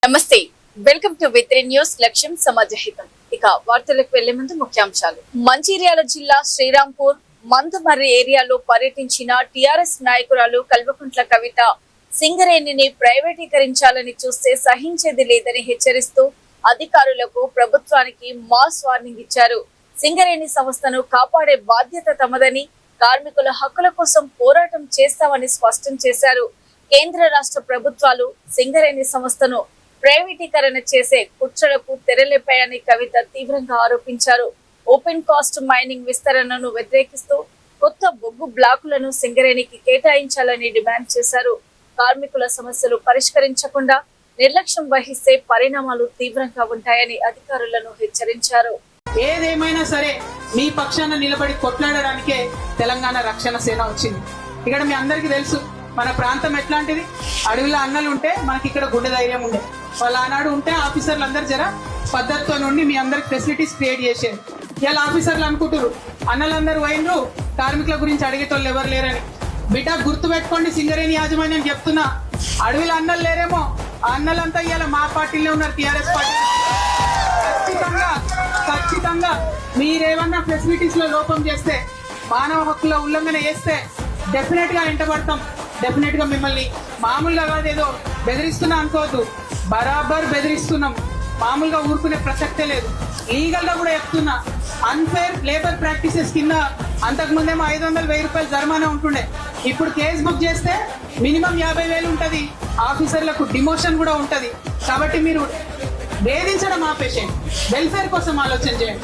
నమస్తే, welcome to విత్రి news. లక్ష్యం సమాజహితం. ఇక వార్తలకు వెళ్లే ముందు ముఖ్యాంశాలు. మంచిర్యాల జిల్లా శ్రీరాంపూర్ మందుమర్రి ఏరియాలో పర్యటించిన టిఆర్ఎస్ నాయకురాలు కల్వకుంట్ల కవిత సింగరేణిని ప్రైవేటీకరించాలని చూస్తే సహించేది లేదని హెచ్చరిస్తూ అధికారులకు ప్రభుత్వానికి మాస్ వార్నింగ్ ఇచ్చారు. సింగరేణి సంస్థను కాపాడే బాధ్యత తమదని, కార్మికుల హక్కుల కోసం పోరాటం చేస్తామని స్పష్టం చేశారు. కేంద్ర రాష్ట్ర ప్రభుత్వాలు సింగరేణి సంస్థను ప్రైవేటీకరణ చేసే కుట్రలకు తెరలేపాయని కవిత తీవ్రంగా ఆరోపించారు. ఓపెన్ కాస్ట్ మైనింగ్ విస్తరణను వ్యతిరేకిస్తూ కొత్త బొగ్గు బ్లాకులను సింగరేణికి కేటాయించాలని డిమాండ్ చేశారు. కార్మికుల సమస్యలు పరిష్కరించకుండా నిర్లక్ష్యం వహిస్తే పరిణామాలు తీవ్రంగా ఉంటాయని అధికారులను హెచ్చరించారు. ఏదేమైనా సరే మీ పక్షాన నిలబడి కొట్లాడడానికే తెలంగాణ రక్షణ సేన వచ్చింది. ఇక్కడ మీ అందరికీ తెలుసు మన ప్రాంతం ఎట్లాంటిది. అడవిలో అన్నలు ఉంటే మనకి ఇక్కడ గుండె ధైర్యం ఉండే వాళ్ళు ఆనాడు ఉంటే ఆఫీసర్లు అందరు జర పద్ధతితో నుండి మీ అందరికి ఫెసిలిటీస్ క్రియేట్ చేసేది. ఇలా ఆఫీసర్లు అనుకుంటారు అన్నలందరూ పోయినరు, కార్మికుల గురించి అడిగేటోళ్ళు ఎవరు లేరని. బిడ్డ గుర్తు పెట్టుకోండి, సింగరేణి యాజమాన్యం చెప్తున్నా, అడవిలో అన్నలు లేరేమో, ఆ అన్నలంతా ఇవాళ మా పార్టీలో ఉన్నారు, టీఆర్ఎస్ పార్టీ. ఖచ్చితంగా మీరేమన్నా ఫెసిలిటీస్ లో లోపం చేస్తే, మానవ హక్కుల ఉల్లంఘన చేస్తే డెఫినెట్ గా వెంటబడతాం. డెఫినెట్ గా మిమ్మల్ని మామూలుగా కాదేదో బెదిరిస్తున్నా అనుకోవద్దు, బరాబర్ బెదిరిస్తున్నాం. మామూలుగా ఊరుకునే ప్రసక్తే లేదు. లీగల్ గా కూడా చెప్తున్నా, అన్ఫేర్ లేబర్ ప్రాక్టీసెస్ కింద అంతకు ముందేమో 500,000 రూపాయలు జరిమానా ఉంటుండే. ఇప్పుడు కేసు బుక్ చేస్తే మినిమం 50,000 ఉంటది. ఆఫీసర్లకు డిమోషన్ కూడా ఉంటది. కాబట్టి మీరు వేధించడం ఆపేసేయండి, వెల్ఫేర్ కోసం ఆలోచన చేయండి.